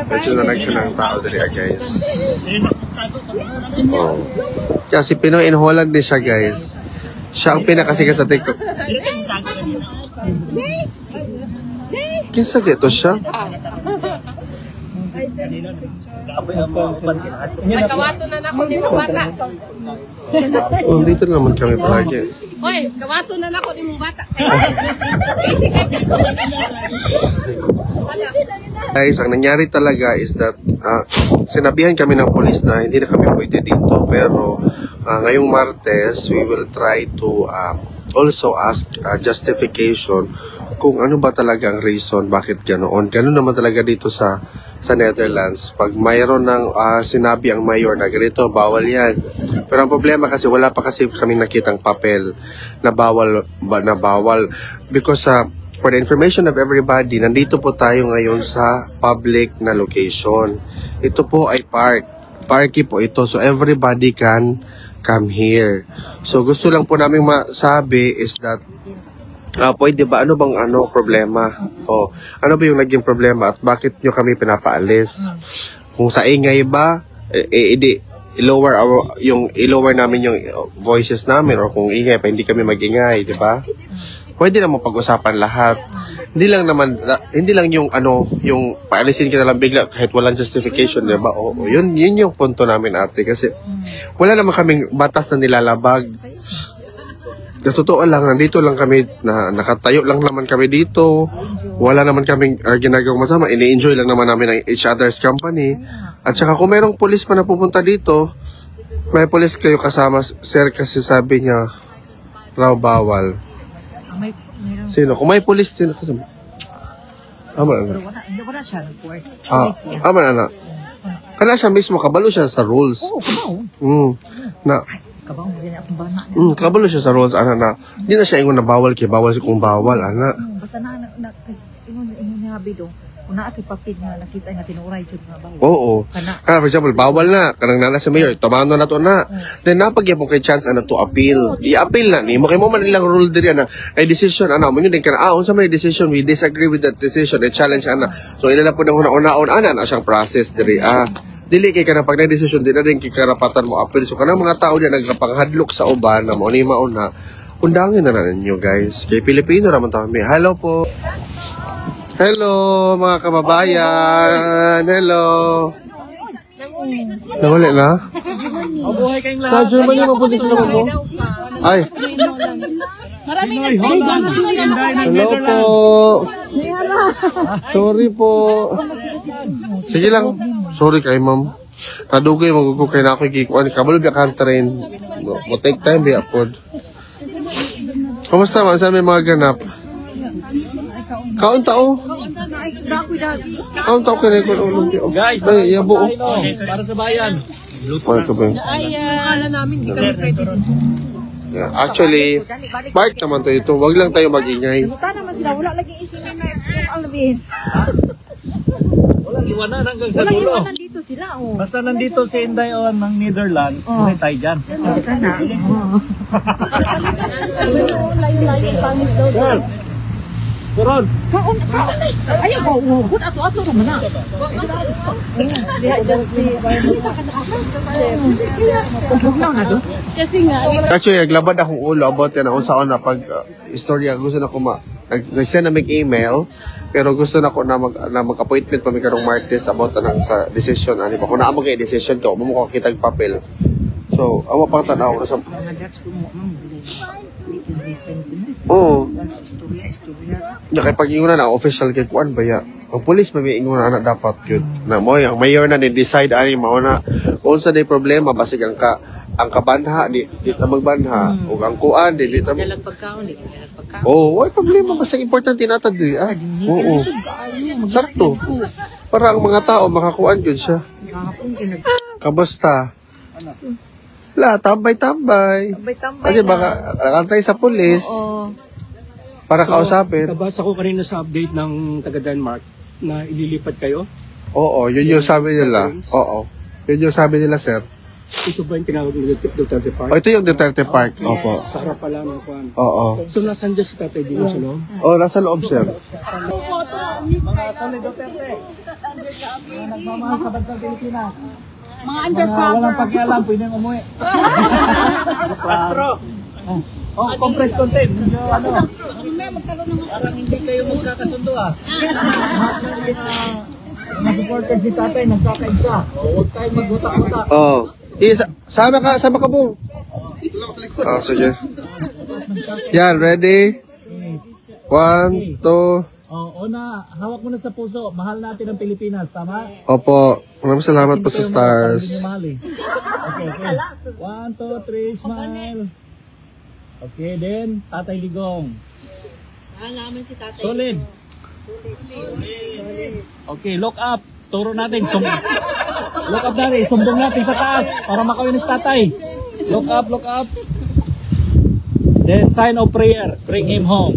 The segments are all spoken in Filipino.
Medyo na siya ng tao dali, guys. Oh. Kasi Pinoy in Holland din siya, guys. Siya ang pinakasikat sa TikTok. Kinsa dito siya? May kawato na ako ni mong bata. Oh, dito naman kami palagi. Hoy, kawato na ako ni mong bata. Guys, ang nangyari talaga is that sinabihan kami ng polis na hindi na kami pwede dito. Pero ngayong Martes, we will try to also ask justification kung ano ba talaga ang reason bakit ganoon. Ganoon naman talaga dito sa Netherlands. Pag mayroon ng sinabi ang mayor na ganito, bawal yan. Pero ang problema kasi wala pa kasi kami nakitang papel na bawal. Because for the information of everybody, nandito po tayo ngayon sa public na location. Ito po ay parky po ito. So everybody can come here. So gusto lang po namin masabi is that pwede ba? Ano bang problema? Ano ba yung naging problema at bakit nyo kami pinapaalis? Kung sa ingay ba, i-lower namin yung voices namin, or kung ingay pa hindi kami mag-ingay, di ba? Pwede naman pag-usapan lahat. Hindi lang yung yung paalisin ka na lang bigla kahit walang justification, di ba? Yun yung punto namin, ate, kasi wala naman kaming batas na nilalabag. Totoo lang, nandito lang kami, nakatayo lang naman kami dito. Wala naman kaming ginagawang masama. Ini-enjoy lang naman namin ang each other's company. At saka kung mayroong pulis pa na pupunta dito, may pulis kayo kasama, sir, kasi sabi niya raw bawal. Sino? Kung may pulis, sino kasama? Wala siya nag-work. Anak. Kaya siya mismo, kabalo siya sa rules. Oo, kabalo. Kabalo siya sa rules, na. Hindi na siya ingon na bawal kung bawal, ana. Basta ingon niya bido. Una at ipapid nga nakita nga tinuray jud nga bawal. Oo. For example, bawal na kanang nana sa mayor, tumano na to na. Then napagyapon kay chance to appeal. I-appeal na ni mo kay mo man nilang rule diri na ay decision mo yun din kana unsa may decision, we disagree with that decision, and challenge ana. So ila na po nang una-unaon na siyang process diri dili kay kana pag na-decision din na din kay karapatan mo appeal. So kanang mga tao na nagpanghadlok sa uban na mo ni mauna, undangin na ninyo, guys. Kay Pilipino naman ta kami. Hello po. Hello mga kababayan. Hello. Nanguli na? Mabuhay kayong lahat. Sa Germany mo posisyon mo? Ay. Hello po. Sorry po. Sige lang. Sorry kay ma'am. Nadugay magugukay na ako ikikuan. Kabalo biya kantarin. Mo take time biya po. Kumusta man? Saan may mga ganap? Kaon tao? Kaon tao kaya ko ulo. Guys, ay yabo. Para sa bayan. Akala namin hindi kami pwede. Actually, part naman to ito. Wag lang tayo magingay. Buta naman sila, wala lagi isipin na yung alamin. Walang iwanan hanggang sa Wala dulo. iwanan dito sila, Basta nandito si Inday ng Netherlands, buhay tayo dyan. Layo-layo pangit daw. Sir, Kuron. Kaon. Ayaw ba, huwag ato-ato naman na. Bugnaw na doon. Kasi nga, Actually, naglabad akong ulo about yan. Kung saan na pag istorya, gusto na ko nag-send na email, pero gusto na ko na mag-appointment pa may karong Martes about na sa decision. Ano ba? Kung naamag kayo decision ko, mamukha kitag papel. So, awa pang tanaw na sa... Oo. Kaya pag ingunan na, official kay kuan ba ya? Ang police may ingunan na dapat yun. Na mo, ang mayor na ni-decide ani mauna. Kung sa day problema, basig ang kabanha, di ta magbanha. O ang kuan, di ta mag... Oo, wala problema. Basta importante natin di. Oo. Sakto. Para ang mga tao, makakuan yun siya. Kamusta? Wala, tambay-tambay. Kasi baka nakantay sa pulis. Para kausapin. Nabasa ko kanina sa update ng taga-Denmark na ililipat kayo. Oo, yun yung sabi nila. Oo. Yun yung sabi nila, sir. Ito ba yung tinawag ng Duterte Park? Ito yung Duterte Park. Opo. Sa harap pala ng kuan. Oo. So, nasan dyan si Tatay Dino sa loob? Oo, nasa loob, sir. Mga Tony Duterte. Nagmamahal sa bansang Pilipinas. Mga Mga undercover. walang pakialam, pwede umuwi. Astro! Oh, compress content. Medyo ano. Parang hindi kayo magkakasundo ah. Mga supporter si tatay, nagkakaisa. Huwag tayong magbutak-butak. Oh. Sama ka po. Oh, sige. Yan, ready? 1, 2. Oh, una, hawak mo na sa puso. Mahal natin ang Pilipinas, tama? Opo. Maraming salamat po sa stars. Hindi nyo mahal eh. Okay. 1, 2, 3, smile. Okay, then, Tatay Ligong. namin si tatay. Solid. Okay, look up. Turo natin. Look up natin. Sumbong natin sa taas para makawin si tatay. Look up, look up. Then, sign of prayer. Bring him home.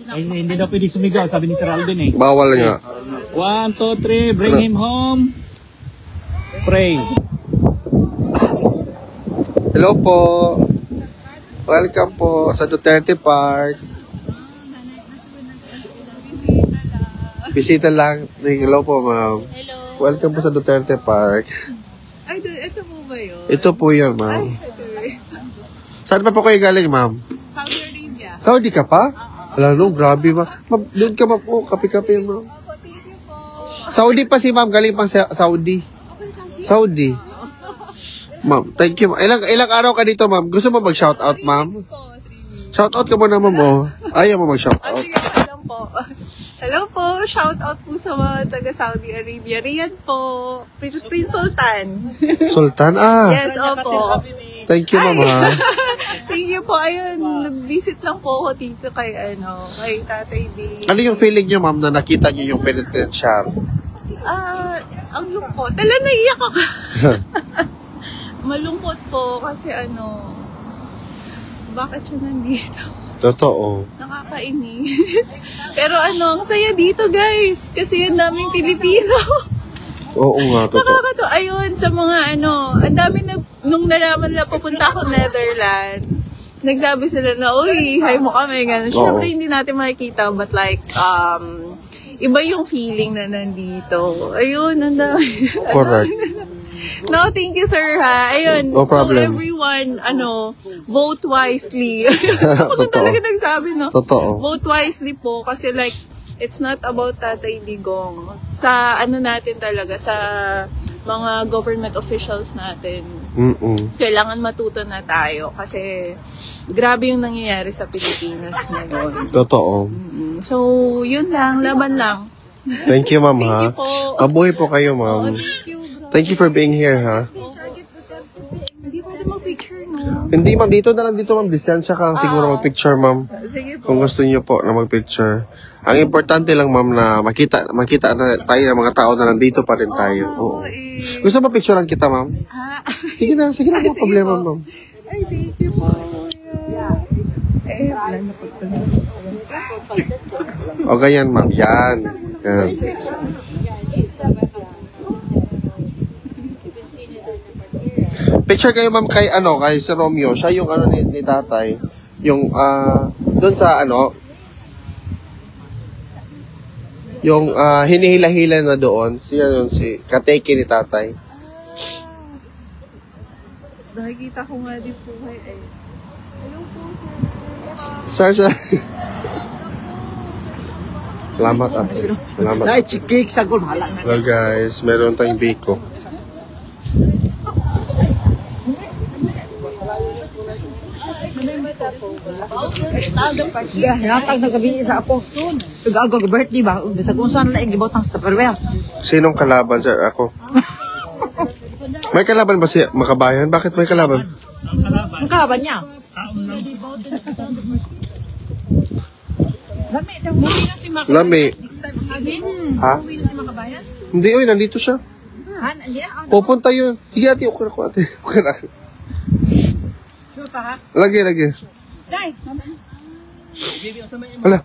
Ay, hindi na pwede sumigaw, sabi ni Sir Alvin eh. Bawal nga. 1, 2, 3, bring him home. Pray. Hello po. Welcome po sa Duterte Park. Bisita lang. Hello po, ma'am. Hello. Welcome po sa Duterte Park. Ay, ito po ba yun? Ito po yun, ma'am. Saan pa po kayo galing, ma'am? Saudi Arabia. Saudi ka pa? Wala no, grabe ma'am. Ma'am, doon ka ma'am. Oh, kape-kape, ma'am. Thank you po. Saudi pa si ma'am. Galing pang Saudi. Saudi. Ma'am, thank you. Ilang araw ka dito, ma'am? Gusto mo mag-shoutout, ma'am? Shoutout ka muna, ma'am. Oh. Ayaw mo mag-shoutout. Sige, alam po. Hello po, shout out po sa mga taga Saudi Arabia. Riyadh po, Prince Sultan. Sultan, ah. Yes, opo. Thank you, ma'am, ha. Thank you po. Ayun, nag-visit lang po ako dito kay Tatay D. Ano yung feeling niyo, ma'am, na nakita niyo yung penitentiary? Ang lungkot. Tala, naiyak ako. Malungkot po kasi bakit siya nandito? Totoo. Nakakainis. Pero ang saya dito, guys. Kasi ang daming Pilipino. Oo nga, totoo. Nakakatawa. Ayun, sa mga ang dami nung nalaman na papunta ako Netherlands, nagsabi sila na, uy, hi mo kami, gano'n. Siyempre, hindi natin makikita, but like, iba yung feeling na nandito. Ayun, ang dami. Correct. No, thank you, sir, ha. Ayun. No problem. So, everyone, vote wisely. Ako talaga nagsabi, no? Totoo. Vote wisely po, kasi like, it's not about Tatay Digong. Sa natin talaga, sa mga government officials natin, kailangan matuto na tayo kasi grabe yung nangyayari sa Pilipinas ngayon. Totoo. So, yun lang, laban lang. Thank you, ma'am, ha. Thank you po. Mabuhay po kayo, ma'am. Thank you, bro. Thank you for being here, ha. Hindi pwede mag-picture, no? Hindi, ma'am. Dito na lang dito, ma'am. Distansya ka siguro mag-picture, ma'am. Sige po. Kung gusto niyo po na mag-picture. Ang importante lang, ma'am, na makita na tayo ng mga tao na nandito pa rin tayo. Oo. Gusto mo picturean kita, ma'am? Sige na, mga problema, ma'am. Ay, thank you po. O, ganyan, ma'am. Yan. Yan. Picture kayo, ma'am, kay Sir Romeo. Siya yung ni tatay. Yung, doon sa yung hinihila-hila na doon. Siya yun, si kateki ni tatay. Nakikita ko nga din po kayo. Hello po, sir. Sir. Salamat, ate. Salamat. Chikik, sagol, mahala na. Hello, guys. Meron tayong biko. Natag na gabi sa ako. Pag-agaw birthday ba? Sa kung saan lang gibotang sa Tupperware. Sinong kalaban, sir? Ako. May kalaban ba si Makabayan? Bakit may kalaban? Ang kaban niya. Lami. Ha? Uwi na si Makabayan? Hindi, oy, nandito siya. Pupunta yun. Sige, ate, okay na ko, ate. Okay na. Lagi. Dai. Hala.